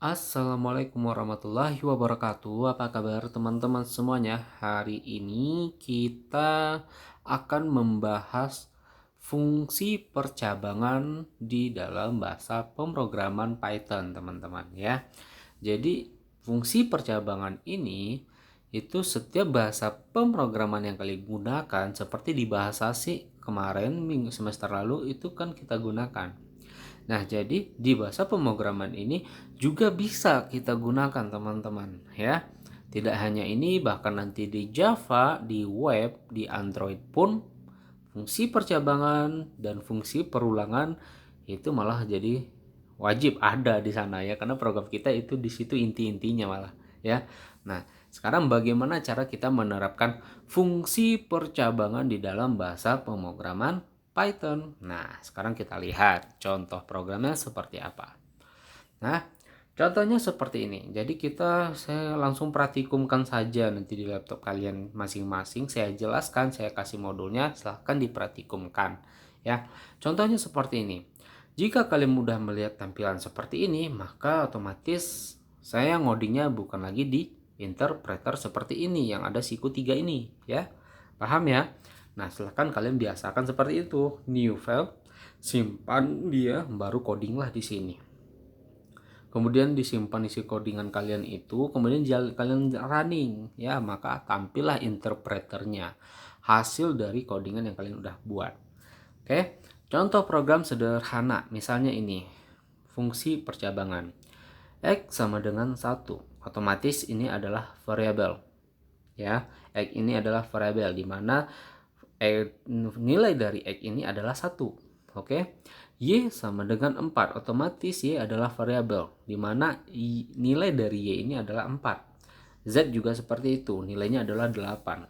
Assalamualaikum warahmatullahi wabarakatuh. Apa kabar teman-teman semuanya? Hari ini kita akan membahas fungsi percabangan di dalam bahasa pemrograman Python, teman-teman ya. Jadi, fungsi percabangan ini itu setiap bahasa pemrograman yang kalian gunakan seperti di bahasa C kemarin minggu semester lalu itu kan kita gunakan. Nah, jadi di bahasa pemrograman ini juga bisa kita gunakan teman-teman ya. Tidak hanya ini, bahkan nanti di Java, di web, di Android pun fungsi percabangan dan fungsi perulangan itu malah jadi wajib ada di sana ya, karena program kita itu di situ inti-intinya malah ya. Nah, sekarang bagaimana cara kita menerapkan fungsi percabangan di dalam bahasa pemrograman Python? Nah, sekarang kita lihat contoh programnya seperti apa. Nah, contohnya seperti ini. Jadi saya langsung praktikumkan saja nanti di laptop kalian masing-masing. Saya jelaskan, saya kasih modulnya, silahkan dipraktikumkan. Ya, contohnya seperti ini. Jika kalian mudah melihat tampilan seperti ini, maka otomatis saya ngodingnya bukan lagi di interpreter seperti ini yang ada siku 3 ini, ya. Paham ya? Nah, silahkan kalian biasakan seperti itu. New file, simpan dia, baru coding lah di sini. Kemudian disimpan isi codingan kalian itu, kemudian kalian running ya, maka tampillah interpreternya, hasil dari codingan yang kalian udah buat. Oke, contoh program sederhana misalnya ini, fungsi percabangan x sama dengan 1, otomatis ini adalah variabel ya. X ini adalah variabel di mana nilai dari x ini adalah 1. Oke. Y sama dengan 4, otomatis Y adalah variabel di mana nilai dari Y ini adalah 4. Z juga seperti itu, nilainya adalah 8.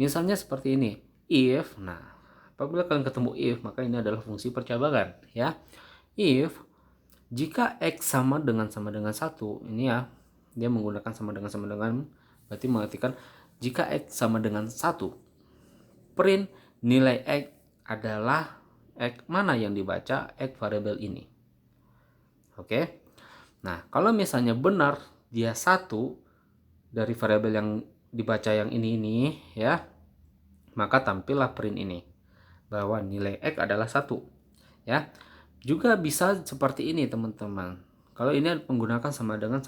Misalnya seperti ini, if, nah apabila kalian ketemu if, maka ini adalah fungsi percabangan ya. If jika X sama dengan 1, ini ya, dia menggunakan sama dengan, berarti mengartikan jika X sama dengan 1, print nilai X adalah X mana yang dibaca, X variabel ini. Oke. Nah, kalau misalnya benar dia 1 dari variabel yang dibaca yang ini ya, maka tampillah print ini bahwa nilai X adalah 1 ya. Juga bisa seperti ini teman-teman. Kalau ini menggunakan sama dengan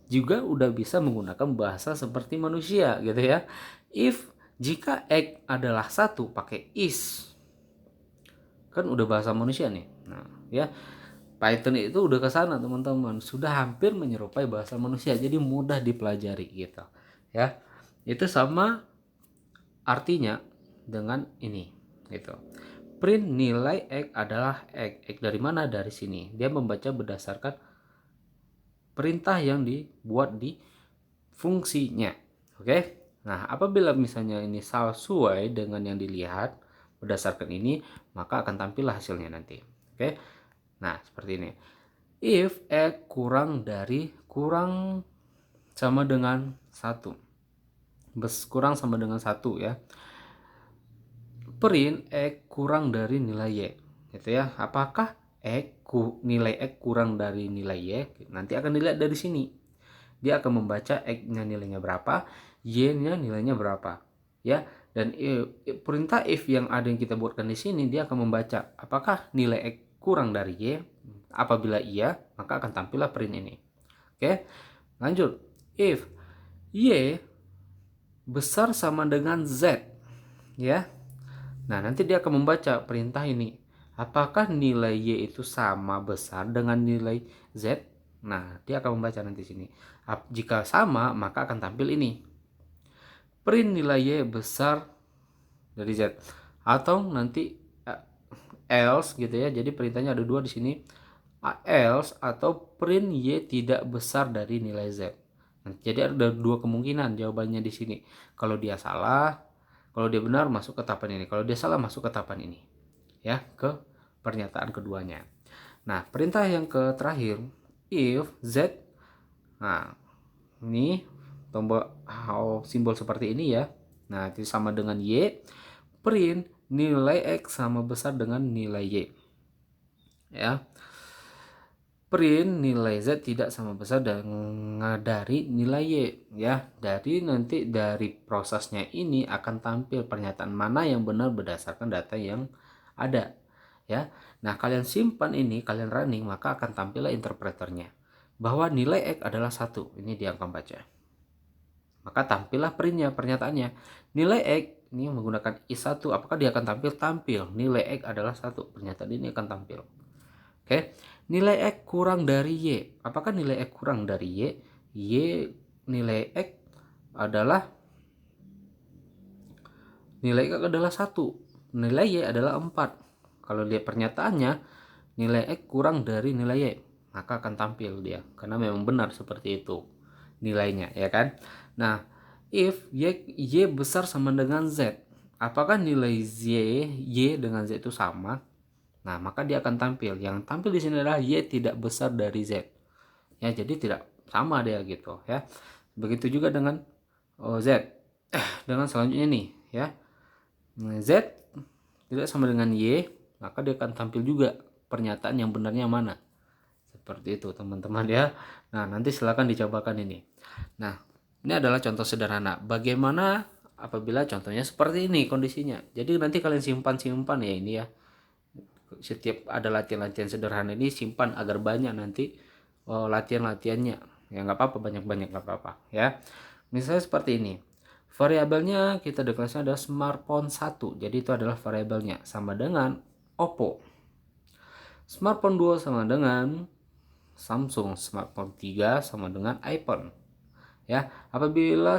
juga udah bisa menggunakan bahasa seperti manusia gitu ya. If jika X adalah 1 pakai is, kan udah bahasa manusia nih. Nah ya, Python itu udah ke sana teman-teman, sudah hampir menyerupai bahasa manusia, jadi mudah dipelajari gitu ya. Itu sama artinya dengan ini gitu. Print nilai X adalah X. X dari mana? Dari sini. Dia membaca berdasarkan perintah yang dibuat di fungsinya. Oke. Nah, apabila misalnya ini salah sesuai dengan yang dilihat berdasarkan ini, maka akan tampillah hasilnya nanti. Oke. Nah, seperti ini. If X kurang sama dengan 1. Kurang sama dengan 1 ya. Print X kurang dari nilai Y. Gitu ya. Apakah nilai X kurang dari nilai Y? Nanti akan dilihat dari sini. Dia akan membaca X-nya nilainya berapa, Y-nya nilainya berapa. Ya, dan perintah if yang ada yang kita buatkan di sini, dia akan membaca apakah nilai X kurang dari Y. Apabila iya, maka akan tampillah print ini. Oke, lanjut. If Y besar sama dengan Z, ya. Nah, nanti dia akan membaca perintah ini. Apakah nilai Y itu sama besar dengan nilai Z? Nah, dia akan membaca nanti sini. Jika sama, maka akan tampil ini. Print nilai Y besar dari Z. Atau nanti else gitu ya. Jadi perintahnya ada 2 di sini. Else atau print Y tidak besar dari nilai Z. Nah, jadi ada 2 kemungkinan jawabannya di sini. Kalau dia salah, kalau dia benar masuk ke tahapan ini. Kalau dia salah masuk ke tahapan ini. Ya, ke pernyataan keduanya. Nah, perintah yang terakhir, if Z, nah ini tombol simbol seperti ini ya. Nah, itu sama dengan Y, print nilai X sama besar dengan nilai Y. Ya. print nilai Z tidak sama besar dengan dari nilai Y, ya. Dari prosesnya ini akan tampil pernyataan mana yang benar berdasarkan data yang ada, ya. Nah, kalian simpan ini, kalian running, maka akan tampillah interpreternya bahwa nilai X adalah 1. Ini dia akan baca. Maka tampillah printnya, pernyataannya. Nilai X ini menggunakan I1, apakah dia akan tampil? Tampil. Nilai X adalah 1. Pernyataan ini akan tampil. Oke, nilai X kurang dari Y. Apakah nilai X kurang dari Y? Nilai X adalah 1. Nilai Y adalah 4. Kalau lihat pernyataannya, nilai X kurang dari nilai Y, maka akan tampil dia. Karena memang benar seperti itu nilainya, ya kan? Nah, if Y besar sama dengan Z, apakah nilai Y dengan Z itu sama? Nah, maka dia akan tampil. Yang tampil di sini adalah Y tidak besar dari Z. Ya, jadi tidak sama dia gitu, ya. Begitu juga dengan Z. Dengan selanjutnya nih, ya. Z tidak sama dengan Y, maka dia akan tampil juga pernyataan yang benarnya mana. Seperti itu, teman-teman, ya. Nah, nanti silakan dicobakan ini. Nah, ini adalah contoh sederhana. Bagaimana apabila contohnya seperti ini kondisinya. Jadi nanti kalian simpan ya ini ya. Setiap ada latihan-latihan sederhana ini simpan agar banyak nanti latihan-latihannya. Ya nggak apa-apa, banyak-banyak nggak apa-apa, ya. Misalnya seperti ini. Variabelnya kita deklarasikan ada smartphone 1. Jadi itu adalah variabelnya sama dengan Oppo. Smartphone 2 sama dengan Samsung. Smartphone 3 sama dengan iPhone. Ya, apabila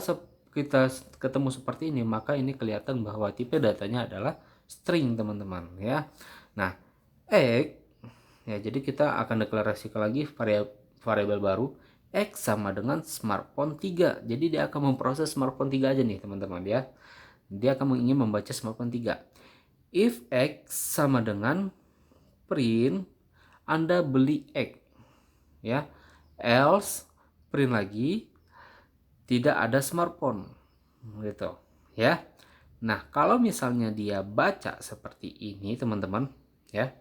kita ketemu seperti ini, maka ini kelihatan bahwa tipe datanya adalah string, teman-teman, ya. Nah, X, ya, jadi kita akan deklarasikan lagi variabel baru X sama dengan smartphone 3. Jadi dia akan memproses smartphone 3 aja nih, teman-teman, ya. Dia akan ingin membaca smartphone 3. If X sama dengan print Anda beli X, ya. Else print lagi tidak ada smartphone, gitu, ya. Nah, kalau misalnya dia baca seperti ini, teman-teman, ya,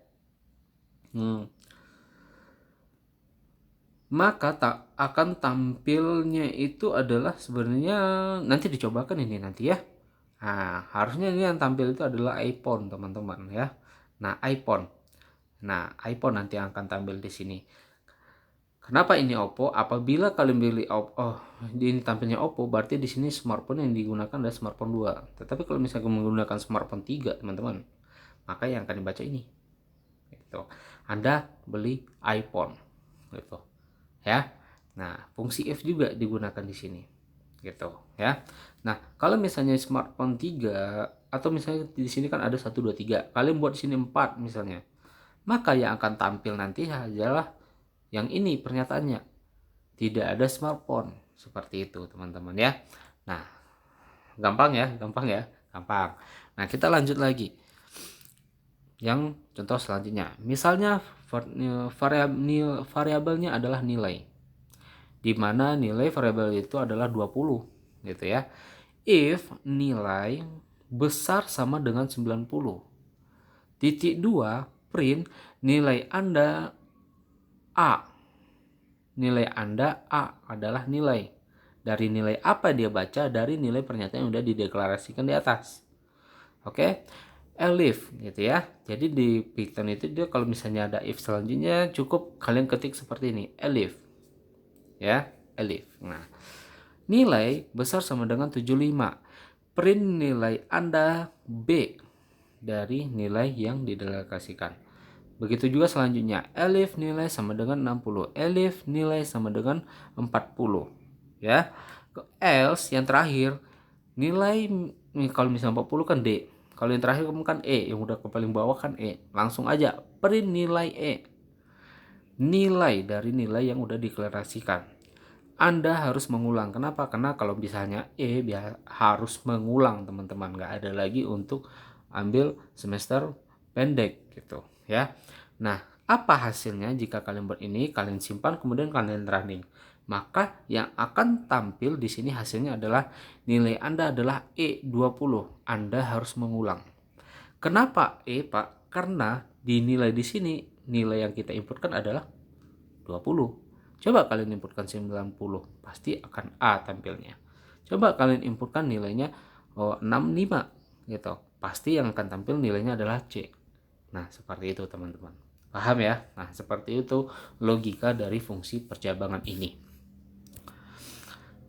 maka tak akan tampilnya itu adalah sebenarnya nanti dicobakan ini nanti, ya. Nah, harusnya ini yang tampil itu adalah iPhone, teman-teman, ya. Nah, iPhone nanti yang akan tampil di sini. Kenapa ini Oppo? Apabila kalian beli Oppo, ini tampilnya Oppo, berarti di sini smartphone yang digunakan adalah smartphone 2. Tetapi kalau misalnya menggunakan smartphone 3, teman-teman, maka yang akan dibaca ini. Gitu. Anda beli iPhone, gitu. Ya. Nah, fungsi if juga digunakan di sini. Gitu, ya. Nah, kalau misalnya smartphone 3 atau misalnya di sini kan ada 1 2 3. Kalian buat di sini 4 misalnya. Maka yang akan tampil nanti adalah yang ini pernyataannya, tidak ada smartphone, seperti itu, teman-teman, ya. Nah, gampang ya. Nah, kita lanjut lagi yang contoh selanjutnya. Misalnya variabelnya adalah nilai, di mana nilai variabel itu adalah 20, gitu ya. If nilai besar sama dengan 90. Titik 2 print nilai Anda A. Nilai Anda A adalah nilai. Dari nilai apa dia baca? Dari nilai pernyataan yang sudah dideklarasikan di atas. Oke. Elif gitu ya. Jadi di Python itu dia kalau misalnya ada if selanjutnya cukup kalian ketik seperti ini. Elif. Ya, elif. Nah, nilai besar sama dengan 75. Print nilai Anda B dari nilai yang dideklarasikan. Begitu juga selanjutnya, elif nilai sama dengan 60, elif nilai sama dengan 40, ya. Else yang terakhir, nilai kalau misalnya 40 kan D, kalau yang terakhir kan E, yang udah ke paling bawah kan E. Langsung aja print nilai E, nilai dari nilai yang udah dideklarasikan. Anda harus mengulang. Kenapa? Karena kalau misalnya E harus mengulang, teman-teman, nggak ada lagi untuk ambil semester pendek gitu, ya. Nah, apa hasilnya jika kalian buat ini, kalian simpan kemudian kalian running? Maka yang akan tampil di sini hasilnya adalah nilai Anda adalah E20. Anda harus mengulang. Kenapa E, Pak? Karena dinilai di sini nilai yang kita inputkan adalah 20. Coba kalian inputkan 90, pasti akan A tampilnya. Coba kalian inputkan nilainya 65 gitu, pasti yang akan tampil nilainya adalah C. Nah, seperti itu teman-teman. Paham ya? Nah, seperti itu logika dari fungsi percabangan ini.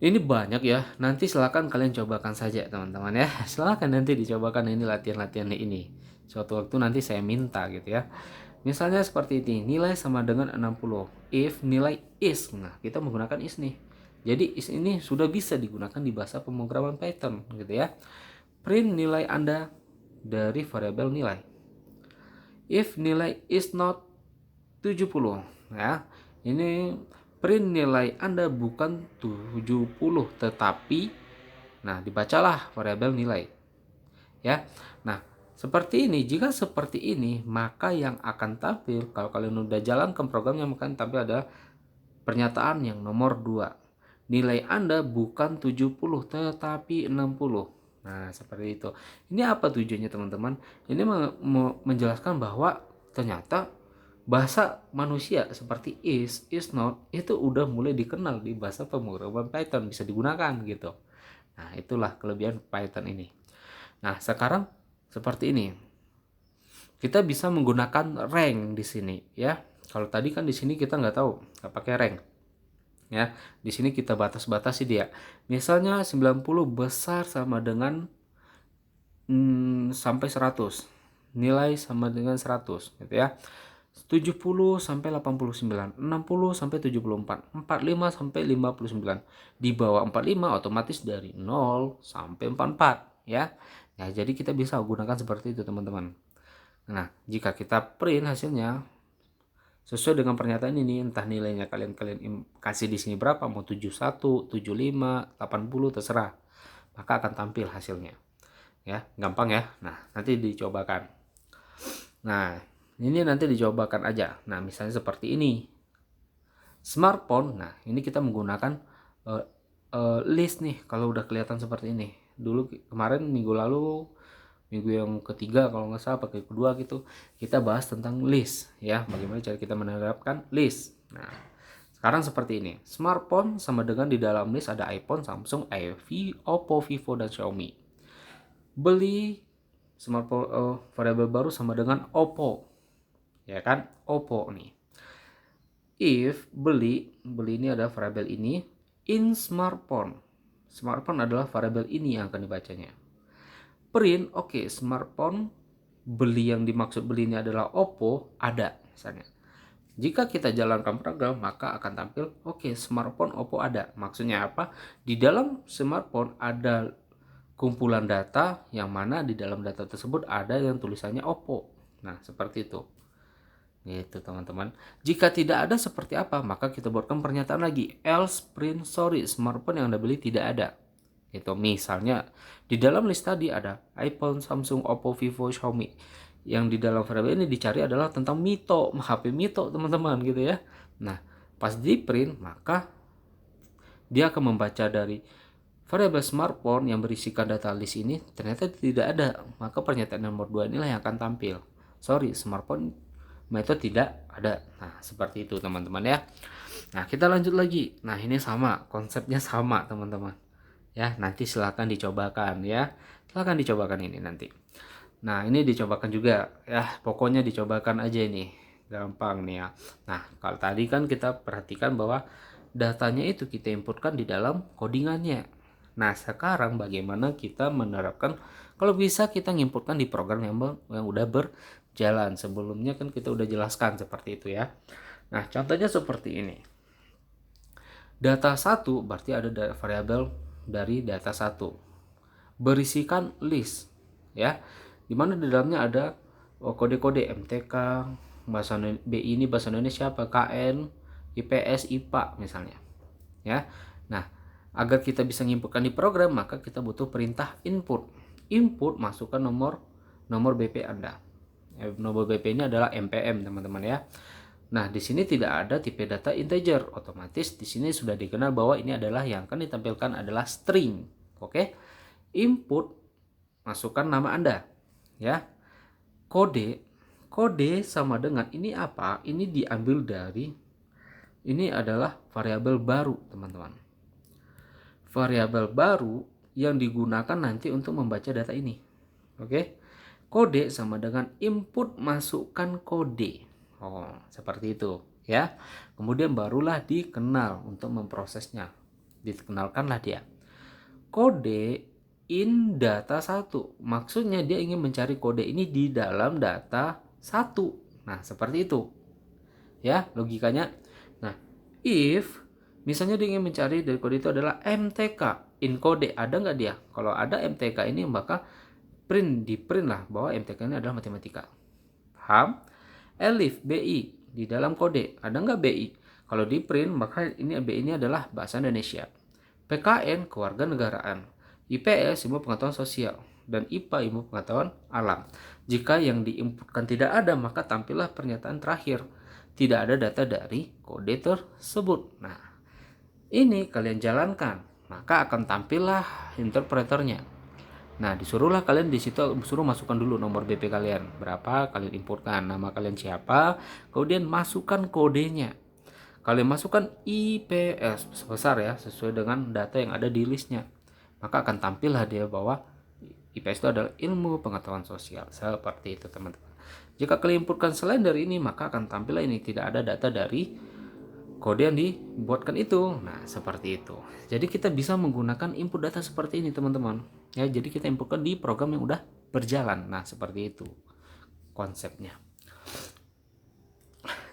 Ini banyak ya, nanti silakan kalian cobakan saja teman-teman ya. Silakan nanti dicobakan ini latihan-latihan ini. Suatu waktu nanti saya minta gitu ya. Misalnya seperti ini, nilai sama dengan 60. If nilai is, nah kita menggunakan is nih. Jadi is ini sudah bisa digunakan di bahasa pemrograman Python gitu ya. Print nilai Anda dari variabel nilai. If nilai is not 70, ya. Ini print nilai Anda bukan 70 tetapi dibacalah variabel nilai. Ya. Nah, seperti ini, jika seperti ini, maka yang akan tampil kalau kalian udah jalankan programnya maka tampil ada pernyataan yang nomor 2. Nilai Anda bukan 70 tetapi 60. Nah, seperti itu. Ini apa tujuannya teman-teman? Ini menjelaskan bahwa ternyata bahasa manusia seperti is not itu udah mulai dikenal di bahasa pemrograman Python, bisa digunakan gitu. Nah, itulah kelebihan Python ini. Nah, sekarang seperti ini. Kita bisa menggunakan rank di sini ya. Kalau tadi kan di sini kita nggak tahu, nggak pakai rank. Ya, di sini kita batas-batasi dia. Misalnya 90 besar sama dengan sampai 100. Nilai sama dengan 100 gitu ya. 70 sampai 89, 60 sampai 74, 45 sampai 59. Di bawah 45 otomatis dari 0 sampai 44 ya. Nah, jadi kita bisa gunakan seperti itu teman-teman. Nah, jika kita print hasilnya sesuai dengan pernyataan ini, entah nilainya kalian kasih di sini berapa, mau 71, 75, 80 terserah. Maka akan tampil hasilnya. Ya, gampang ya. Nah, nanti dicobakan. Nah, ini nanti dicobakan aja. Nah, misalnya seperti ini. Smartphone. Nah, ini kita menggunakan list nih kalau udah kelihatan seperti ini. Dulu kemarin minggu lalu, minggu yang ketiga kalau nggak salah pakai kedua gitu, kita bahas tentang list ya, bagaimana cara kita menerapkan list. Nah, sekarang seperti ini. Smartphone sama dengan di dalam list ada iPhone, Samsung, Oppo, Vivo, dan Xiaomi. Beli smartphone variabel baru sama dengan Oppo. Ya kan? Oppo nih. If beli ini ada variabel ini in smartphone. Smartphone adalah variabel ini yang akan dibacanya. Print, oke, smartphone beli yang dimaksud beli ini adalah Oppo, ada misalnya. Jika kita jalankan program maka akan tampil oke, smartphone Oppo ada. Maksudnya apa? Di dalam smartphone ada kumpulan data yang mana di dalam data tersebut ada yang tulisannya Oppo. Nah, seperti itu. Gitu teman-teman. Jika tidak ada seperti apa, maka kita buatkan pernyataan lagi. Else print sorry, smartphone yang Anda beli tidak ada. Itu misalnya di dalam list tadi ada iPhone, Samsung, Oppo, Vivo, Xiaomi. Yang di dalam variabel ini dicari adalah tentang Mito, HP Mito teman-teman gitu ya. Nah, pas di print maka dia akan membaca dari variabel smartphone yang berisikan data list ini ternyata tidak ada. Maka pernyataan nomor 2 inilah yang akan tampil. Sorry, smartphone Mito tidak ada. Nah, seperti itu teman-teman ya. Nah, kita lanjut lagi. Nah, ini sama, konsepnya sama teman-teman. Ya, nanti silahkan dicobakan ya. Silahkan dicobakan ini nanti. Nah, ini dicobakan juga ya. Pokoknya dicobakan aja ini. Gampang nih ya. Nah, kalau tadi kan kita perhatikan bahwa datanya itu kita inputkan di dalam codingannya. Nah, sekarang bagaimana kita menerapkan, kalau bisa kita nginputkan di program yang udah berjalan. Sebelumnya kan kita udah jelaskan seperti itu ya. Nah, contohnya seperti ini. Data 1 berarti ada variabel dari data 1 berisikan list ya, dimana di dalamnya ada kode-kode MTK, bahasa BI ini bahasa Indonesia, PKN, IPS, IPA misalnya ya. Nah, agar kita bisa menginputkan di program maka kita butuh perintah input. Masukkan nomor BP Anda. Nomor BP ini adalah MPM teman-teman ya. Nah, di sini tidak ada tipe data integer, otomatis di sini sudah dikenal bahwa ini adalah yang akan ditampilkan adalah string. Oke. Input, masukkan nama Anda. Ya. Kode sama dengan ini apa? Ini diambil dari Ini adalah variabel baru, teman-teman. Variabel baru yang digunakan nanti untuk membaca data ini. Oke. Kode sama dengan input masukkan kode. Oh, seperti itu ya. Kemudian barulah dikenal untuk memprosesnya. Dikenalkanlah dia. Kode in data 1. Maksudnya dia ingin mencari kode ini di dalam data 1. Nah, seperti itu. Ya, logikanya. Nah, if misalnya dia ingin mencari dari kode itu adalah MTK in kode, ada nggak dia? Kalau ada MTK ini maka di print lah bahwa MTK ini adalah matematika. Paham? Elif BI di dalam kode ada nggak BI? Kalau di print maka ini BI ini adalah bahasa Indonesia. PKN kewarganegaraan, IPS ilmu pengetahuan sosial, dan IPA ilmu pengetahuan alam. Jika yang diinputkan tidak ada maka tampillah pernyataan terakhir. Tidak ada data dari kode tersebut. Nah, ini kalian jalankan, maka akan tampillah interpreternya. Nah, disuruhlah kalian di situ suruh masukkan dulu nomor BP kalian. Berapa kalian importkan, nama kalian siapa, kemudian masukkan kodenya. Kalian masukkan IPS sebesar ya, sesuai dengan data yang ada di listnya. Maka akan tampillah dia bahwa IPS itu adalah ilmu pengetahuan sosial. Seperti itu, teman-teman. Jika kalian inputkan selain dari ini, maka akan tampillah ini tidak ada data dari kode yang dibuatkan itu. Nah, seperti itu. Jadi kita bisa menggunakan input data seperti ini, teman-teman. Ya, jadi kita inputkan di program yang udah berjalan. Nah, seperti itu konsepnya.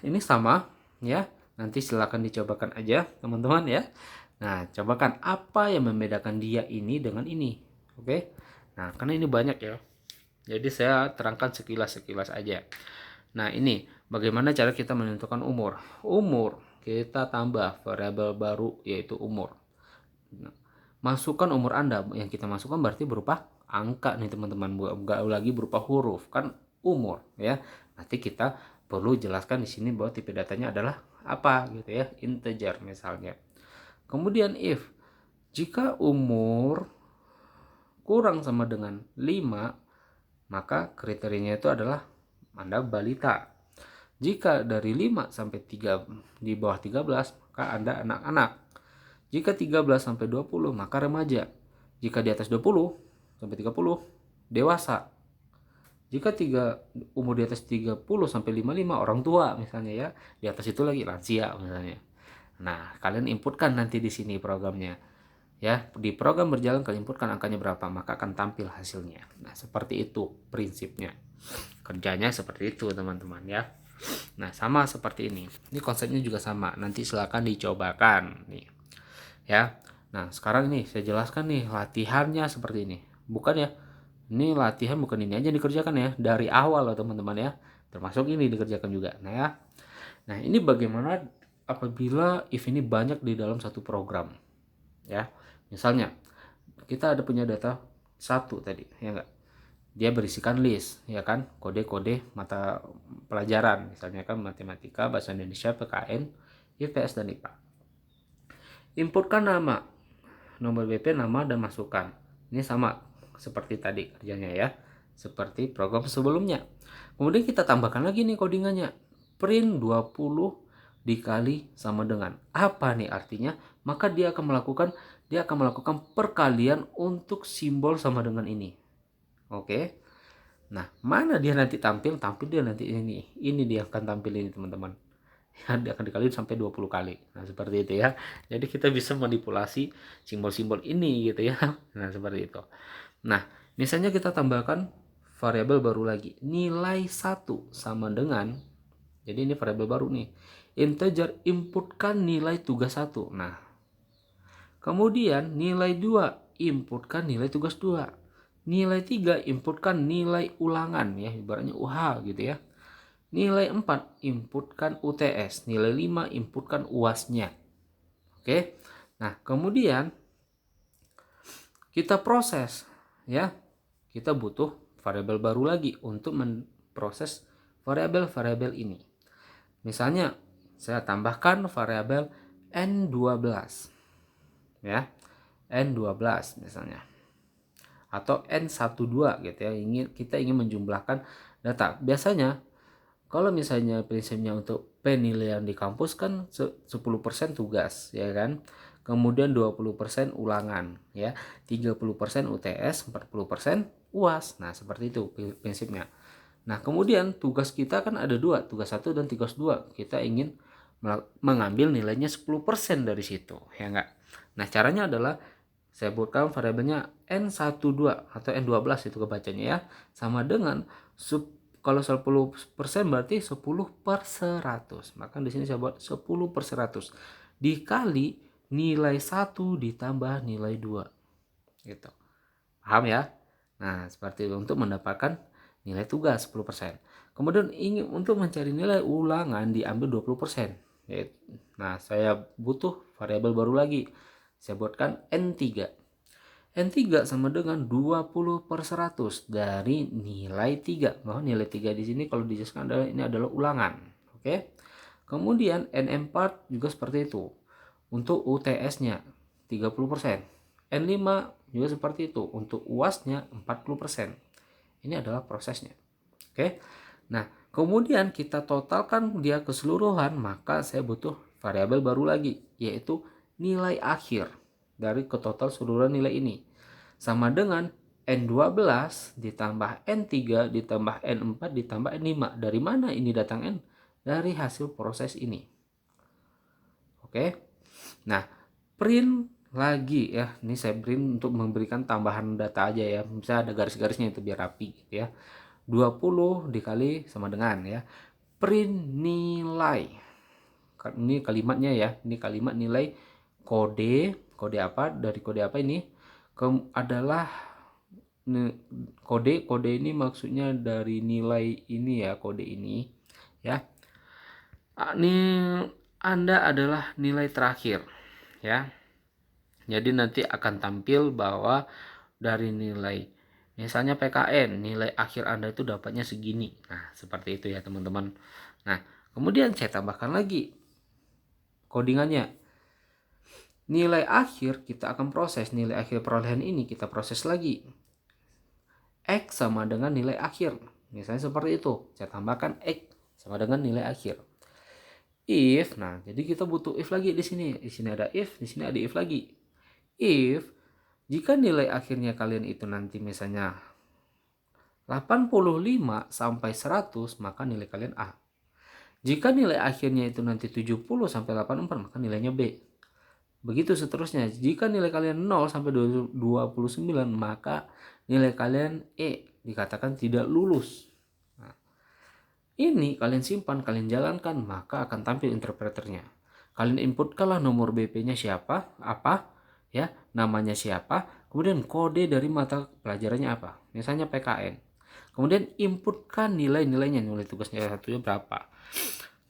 Ini sama ya. Nanti silakan dicobakan aja, teman-teman ya. Nah, cobakan apa yang membedakan dia ini dengan ini. Oke. Nah, karena ini banyak ya. Jadi saya terangkan sekilas-sekilas aja. Nah, ini bagaimana cara kita menentukan umur. Umur kita tambah variabel baru yaitu umur. Nah, masukkan umur Anda, yang kita masukkan berarti berupa angka nih teman-teman, enggak lagi berupa huruf, kan umur ya. Nanti kita perlu jelaskan di sini bahwa tipe datanya adalah apa gitu ya, integer misalnya. Kemudian if jika umur kurang sama dengan 5, maka kriterianya itu adalah Anda balita. Jika dari 5 sampai 3 di bawah 13, maka Anda anak-anak. Jika 13 sampai 20, maka remaja. Jika di atas 20 sampai 30, dewasa. Jika umur di atas 30 sampai 55, orang tua misalnya ya. Di atas itu lagi lansia misalnya. Nah, kalian inputkan nanti di sini programnya. Ya, di program berjalan kalian inputkan angkanya berapa, maka akan tampil hasilnya. Nah, seperti itu prinsipnya. Kerjanya seperti itu, teman-teman ya. Nah, sama seperti ini. Ini konsepnya juga sama. Nanti silakan dicobakan nih. Ya. Nah, sekarang ini saya jelaskan nih latihannya seperti ini. Bukan ya. Ini latihan bukan ini aja dikerjakan ya, dari awal loh teman-teman ya. Termasuk ini dikerjakan juga. Nah, ya. Nah, ini bagaimana apabila if ini banyak di dalam satu program. Ya. Misalnya kita ada punya data 1 tadi, ya enggak? Dia berisikan list ya kan, kode-kode mata pelajaran misalnya kan matematika, bahasa Indonesia, PKN, IPS dan IPA. Inputkan nama, nomor BP, nama dan masukkan. Ini sama seperti tadi kerjanya ya, seperti program sebelumnya. Kemudian kita tambahkan lagi nih codingannya, print 20 dikali sama dengan apa nih artinya, maka dia akan melakukan perkalian untuk simbol sama dengan ini. Oke. Nah, mana dia nanti tampil dia nanti ini dia akan tampil ini teman-teman. Ya, dia akan dikali sampai 20 kali. Nah, seperti itu ya. Jadi kita bisa manipulasi simbol-simbol ini gitu ya. Nah, seperti itu. Nah, misalnya kita tambahkan variabel baru lagi. Nilai 1 sama dengan, jadi ini variabel baru nih. Integer, inputkan nilai tugas 1. Nah, kemudian nilai 2, inputkan nilai tugas 2. Nilai 3, inputkan nilai ulangan ya, ibaratnya UH gitu ya. Nilai 4, inputkan UTS. Nilai 5, inputkan UAS-nya. Oke. Nah, kemudian kita proses ya. Kita butuh variabel baru lagi untuk memproses variabel-variabel ini. Misalnya saya tambahkan variabel N12 ya. N12 misalnya. Atau N12 gitu ya. Kita ingin menjumlahkan data. Biasanya kalau misalnya prinsipnya untuk penilaian di kampus kan 10% tugas, ya kan? Kemudian 20% ulangan, ya. 30% UTS, 40% UAS. Nah, seperti itu prinsipnya. Nah, kemudian tugas kita kan ada dua, tugas 1 dan tugas 2. Kita ingin mengambil nilainya 10% dari situ, ya enggak? Nah, caranya adalah saya buatkan variabelnya N12 atau N12 itu kebacanya ya, sama dengan kalau 10% berarti 10/100. Maka di sini saya buat 10/100 dikali nilai 1 ditambah nilai 2. Gitu. Paham ya? Nah, seperti itu untuk mendapatkan nilai tugas 10%. Kemudian ingin untuk mencari nilai ulangan diambil 20%. Nah, saya butuh variabel baru lagi. Saya buatkan N3. N3 sama dengan 20/100 dari nilai 3. Nah, nilai 3 di sini kalau dijelaskan adalah ini adalah ulangan. Oke. Kemudian N4 juga seperti itu. Untuk UTS-nya 30%. N5 juga seperti itu. Untuk UAS-nya 40%. Ini adalah prosesnya. Oke. Nah, kemudian kita totalkan dia keseluruhan, maka saya butuh variabel baru lagi, yaitu nilai akhir dari ketotal seluruh nilai ini. Sama dengan N12 ditambah N3 ditambah N4 ditambah N5. Dari mana ini datang N? Dari hasil proses ini. Oke. Nah, print lagi ya. Ini saya print untuk memberikan tambahan data aja ya. Misalnya ada garis-garisnya itu biar rapi gitu ya. 20 dikali sama dengan ya. Print nilai. Ini kalimatnya ya. Ini kalimat nilai kode. Kode apa? Dari kode apa ini? Adalah kode ini maksudnya dari nilai ini ya, kode ini ya. Ini Anda adalah nilai terakhir ya. Jadi nanti akan tampil bahwa dari nilai misalnya PKN, nilai akhir Anda itu dapatnya segini. Nah, seperti itu ya teman-teman. Nah, kemudian saya tambahkan lagi codingannya. Nilai akhir kita akan proses, nilai akhir perolehan ini kita proses lagi. X sama dengan nilai akhir. Misalnya seperti itu. Saya tambahkan X sama dengan nilai akhir. If, nah jadi kita butuh if lagi di sini. Di sini ada if, di sini ada if lagi. If jika nilai akhirnya kalian itu nanti misalnya 85 sampai 100, maka nilai kalian A. Jika nilai akhirnya itu nanti 70 sampai 84, maka nilainya B. Begitu seterusnya. Jika nilai kalian 0 sampai 29, maka nilai kalian E, dikatakan tidak lulus. Nah, ini kalian simpan, kalian jalankan, maka akan tampil interpreternya. Kalian inputkanlah nomor BP-nya siapa, apa, ya, namanya siapa, kemudian kode dari mata pelajarannya apa, misalnya PKN. Kemudian inputkan nilai-nilainya, nilai tugasnya satunya berapa,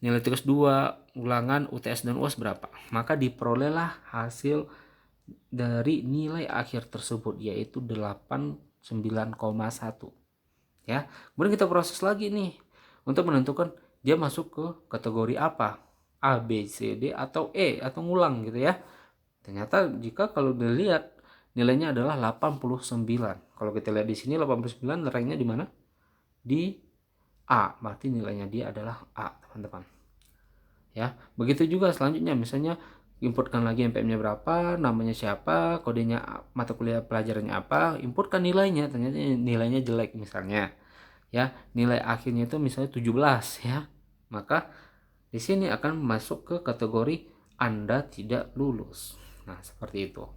nilai tugas 2, ulangan, UTS dan UAS berapa. Maka diperolehlah hasil dari nilai akhir tersebut, yaitu 89,1 ya. Kemudian kita proses lagi nih untuk menentukan dia masuk ke kategori apa, A, B, C, D atau E atau ngulang gitu ya. Ternyata jika kalau dilihat nilainya adalah 89. Kalau kita lihat di sini 89 ranknya di mana? Di A. Berarti nilainya dia adalah A, teman-teman. Ya, begitu juga selanjutnya misalnya inputkan lagi NPM-nya berapa, namanya siapa, kodenya mata kuliah pelajarannya apa, inputkan nilainya, ternyata nilainya jelek misalnya. Ya, nilai akhirnya itu misalnya 17 ya. Maka di sini akan masuk ke kategori Anda tidak lulus. Nah, seperti itu.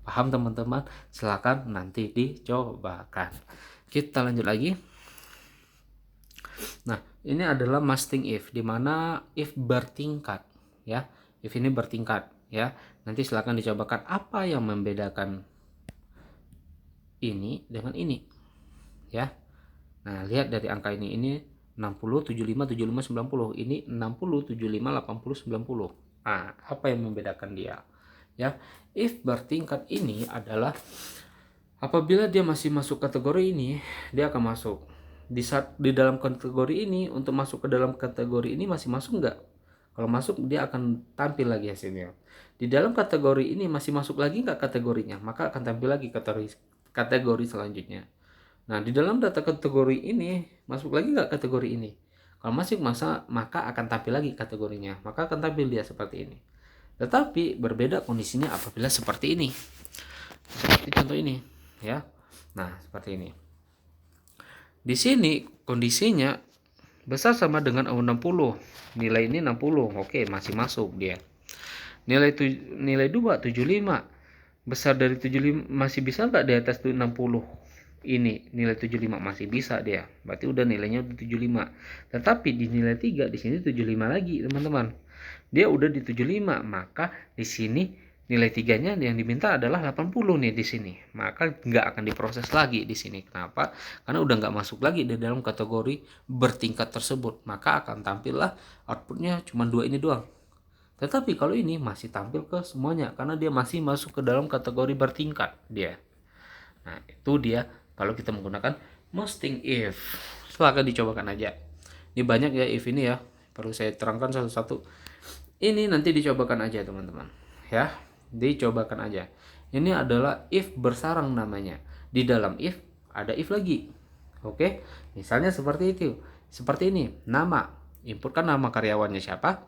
Paham teman-teman? Silakan nanti dicobakan. Kita lanjut lagi. Nah, ini adalah masting if, di mana if bertingkat ya. If ini bertingkat ya. Nanti silakan dicobakan apa yang membedakan ini dengan ini ya. Nah, lihat dari angka ini 60, 75, 75, 90. Ini 60, 75, 80, 90. Nah, apa yang membedakan dia? Ya, if bertingkat ini adalah apabila dia masih masuk kategori ini, dia akan masuk. Di dalam kategori ini, untuk masuk ke dalam kategori ini masih masuk enggak? Kalau masuk, dia akan tampil lagi hasilnya. Di dalam kategori ini masih masuk lagi enggak kategorinya? Maka akan tampil lagi kategori selanjutnya. Nah, di dalam data kategori ini masuk lagi nggak kategori ini? Kalau masih maka akan tampil lagi kategorinya, maka akan tampil dia seperti ini. Tetapi berbeda kondisinya apabila seperti ini. Seperti contoh ini, ya. Nah, seperti ini. Di sini kondisinya besar sama dengan 60. Nilai ini 60. Oke, masih masuk dia. Nilai 2 75. Besar dari 75, masih bisa nggak di atas 60? Ini nilai 75 masih bisa dia. Berarti udah nilainya udah 75. Tetapi di nilai 3 di sini 75 lagi, teman-teman. Dia udah di 75, maka di sini nilai 3-nya yang diminta adalah 80 nih di sini. Maka nggak akan diproses lagi di sini. Kenapa? Karena udah nggak masuk lagi di dalam kategori bertingkat tersebut. Maka akan tampillah outputnya cuma 2 ini doang. Tetapi kalau ini masih tampil ke semuanya karena dia masih masuk ke dalam kategori bertingkat dia. Nah, itu dia kalau kita menggunakan nesting if. Silahkan dicobakan aja. Ini banyak ya if ini ya. Perlu saya terangkan satu-satu. Ini nanti dicobakan aja teman-teman. Ya, dicobakan aja. Ini adalah if bersarang namanya. Di dalam if ada if lagi. Oke, misalnya seperti itu. Seperti ini, nama. Inputkan nama karyawannya siapa.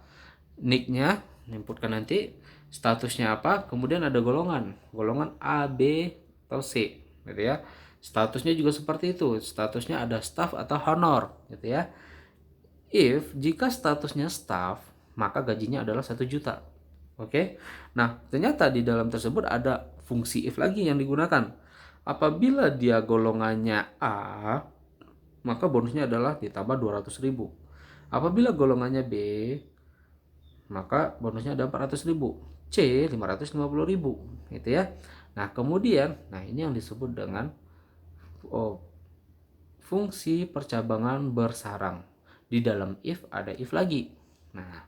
Nicknya, inputkan nanti. Statusnya apa. Kemudian ada golongan. Golongan A, B, atau C. Gitu ya. Statusnya juga seperti itu. Statusnya ada staff atau honor. Gitu ya. If jika statusnya staff, maka gajinya adalah 1 juta. Oke. Nah, ternyata di dalam tersebut ada fungsi if lagi yang digunakan. Apabila dia golongannya A, maka bonusnya adalah ditambah 200.000. Apabila golongannya B, maka bonusnya ada 400.000. C 550.000, gitu ya. Nah, kemudian, ini yang disebut dengan fungsi percabangan bersarang. Di dalam if ada if lagi. Nah,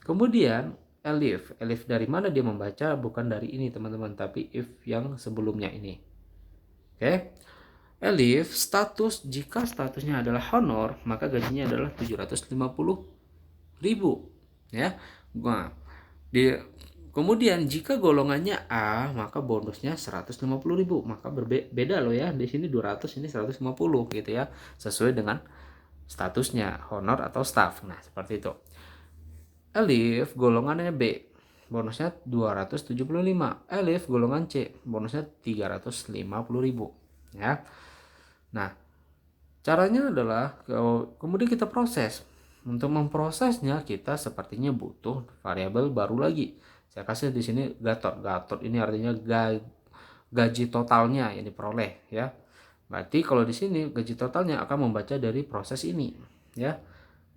kemudian elif dari mana dia membaca? Bukan dari ini teman-teman, tapi if yang sebelumnya ini. Oke. Elif status, jika statusnya adalah honor, maka gajinya adalah 750.000 ya. Nah, kemudian jika golongannya A, maka bonusnya 150.000. Maka berbeda loh ya. Di sini 200, ini 150 gitu ya. Sesuai dengan statusnya honor atau staff. Nah, seperti itu. Elif golongannya B, bonusnya 275. Elif golongan C, bonusnya 350.000 ya. Nah, caranya adalah kemudian kita proses. Untuk memprosesnya kita sepertinya butuh variabel baru lagi. Saya kasih di sini Gatot. Gatot ini artinya gaji totalnya yang diperoleh ya. Berarti kalau di sini gaji totalnya akan membaca dari proses ini ya.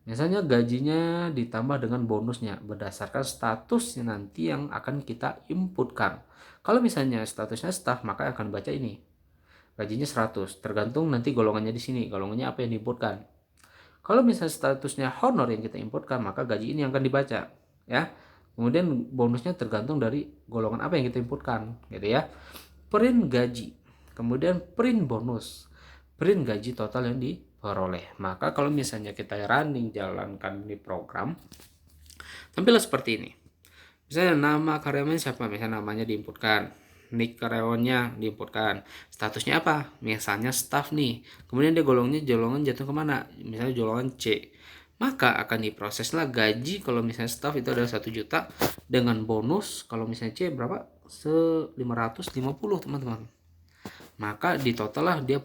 Misalnya gajinya ditambah dengan bonusnya berdasarkan statusnya nanti yang akan kita inputkan. Kalau misalnya statusnya staff, maka akan baca ini. Gajinya 100, tergantung nanti golongannya di sini, golongannya apa yang diinputkan. Kalau misalnya statusnya honor yang kita inputkan, maka gaji ini yang akan dibaca, ya. Kemudian bonusnya tergantung dari golongan apa yang kita inputkan, gitu ya. Print gaji, kemudian print bonus, print gaji total yang diperoleh. Maka kalau misalnya kita running jalankan di program, tampillah seperti ini. Misalnya nama karyawan siapa, misalnya namanya diinputkan, nick karyawannya diinputkan, statusnya apa, misalnya staff nih, kemudian dia golongan jatuh kemana, misalnya golongan C, maka akan diproseslah gaji. Kalau misalnya staff itu adalah 1 juta dengan bonus, kalau misalnya C berapa, 550 teman-teman. Maka di total lah dia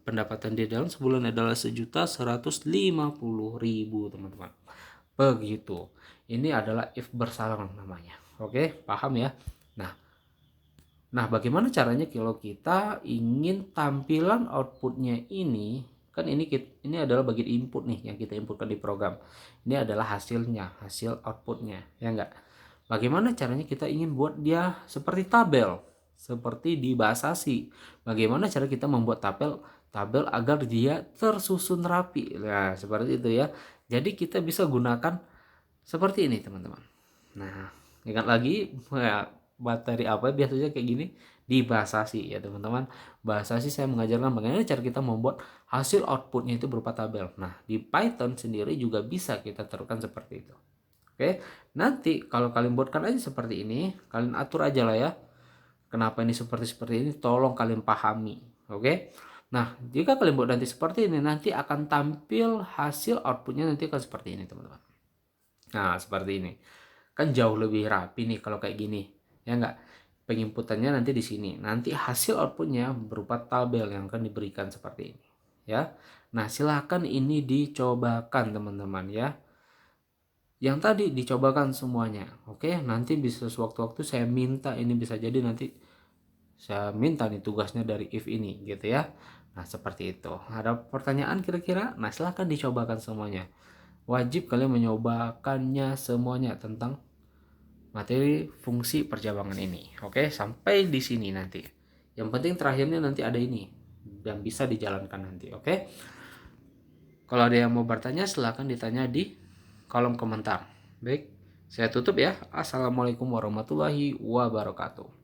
pendapatan dia dalam sebulan adalah 1.150.000 teman-teman. Begitu. Ini adalah if bersarang namanya. Oke, paham ya? Nah, bagaimana caranya kalau kita ingin tampilan outputnya ini, kan ini adalah bagian input nih yang kita inputkan di program. Ini adalah hasilnya, hasil outputnya, ya enggak? Bagaimana caranya kita ingin buat dia seperti tabel, seperti di bahasa C. Bagaimana cara kita membuat tabel agar dia tersusun rapi. Nah, seperti itu ya. Jadi kita bisa gunakan seperti ini, teman-teman. Nah, ingat lagi ya, materi apa biasanya kayak gini di bahasa C ya, teman-teman. Bahasa C saya mengajarkan bagaimana cara kita membuat hasil outputnya itu berupa tabel. Nah, di Python sendiri juga bisa kita terapkan seperti itu. Oke, nanti kalau kalian buatkan aja seperti ini, kalian atur aja lah ya. Kenapa ini seperti ini, tolong kalian pahami. Oke. Nah, jika kalian buat nanti seperti ini, nanti akan tampil hasil outputnya nanti akan seperti ini teman-teman. Nah, seperti ini. Kan jauh lebih rapi nih kalau kayak gini. Ya enggak? Penginputannya nanti di sini. Nanti hasil outputnya berupa tabel yang akan diberikan seperti ini. Ya. Nah, silahkan ini dicobakan teman-teman ya. Yang tadi dicobakan semuanya. Oke, nanti bisa sewaktu-waktu saya minta ini, bisa jadi nanti saya minta nih tugasnya dari if ini gitu ya. Nah, seperti itu. Ada pertanyaan kira-kira? Nah, silahkan dicobakan semuanya. Wajib kalian mencobakannya semuanya tentang materi fungsi percabangan ini. Oke, sampai di sini nanti. Yang penting terakhirnya nanti ada ini dan bisa dijalankan nanti. Oke. Kalau ada yang mau bertanya silahkan ditanya di kolom komentar. Baik, saya tutup ya. Assalamualaikum warahmatullahi wabarakatuh.